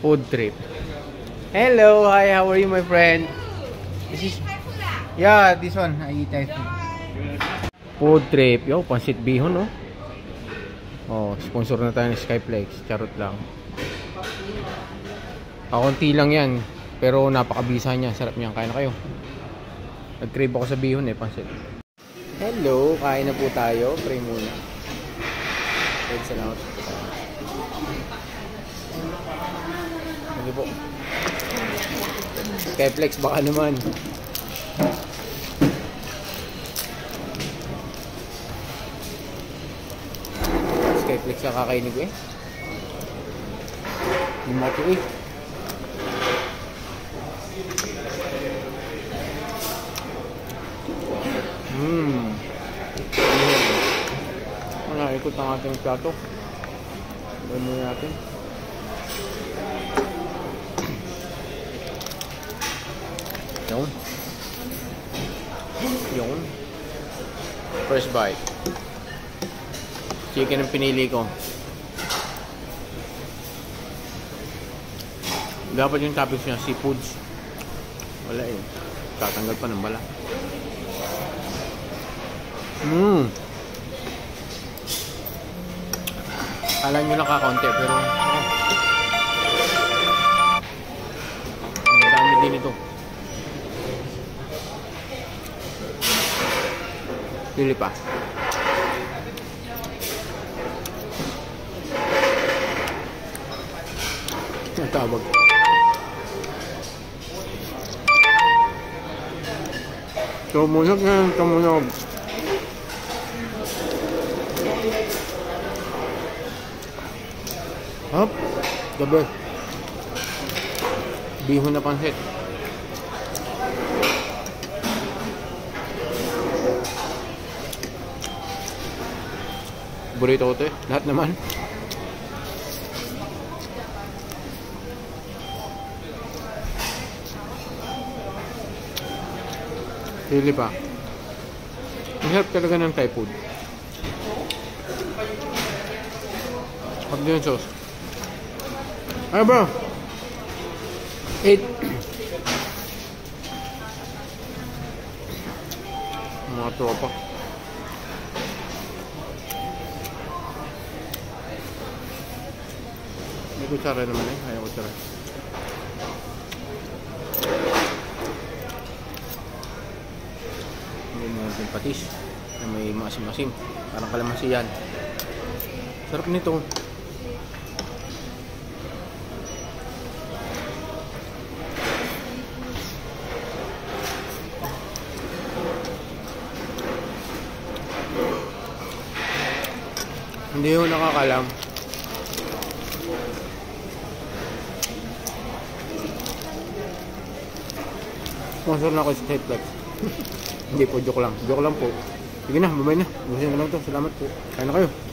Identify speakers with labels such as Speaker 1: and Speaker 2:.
Speaker 1: Food trip. Hello, hi, how are you, my friend? This is, yeah, this one. I eat ice cream. Food trip. Yo, pansit bihon, no? Oh, sponsor na tayo ng Skyflex. Charot lang. Kaunti lang yan. Pero napakabisa niya. Sarap niyan. Kain na kayo. Nag-crave ako sa bihon eh, pansit. Hello, kain na po tayo. Pray muna. Wait, salamat. Ano po? Skyflex baka naman. Skyflex na kakainin ko eh. Hindi mo ito eh. Ikot ang ating plato. Gawin muna natin. Yun. Yun. First bite. Chicken ang pinili ko. Dapat yung topics niya, seafoods. Wala eh. Tatanggal pa ng bala. Kala nyo lang kakaunti pero ang dami din ito. Pili pa. Natawag. Tumunog na, tumunog. Hop, gabi. Bihon na pansit. Burrito ko ito eh. Lahat naman. Pili pa. Ang sarap talaga ng Thai food. Pag din yung sauce. Ay bro, 8. Mga tropa. May kutsara naman eh. Ayaw kutsara. May mga patis na may masim-masim. Parang kalamansi yan. Sarap nito. Hindi ko nakakalam. Sponsor na ako sa Skyflex. Hindi po, joke lang. Joke lang po. Sige na, babay na. Gusto nyo lang ito. Salamat po. Kain na kayo.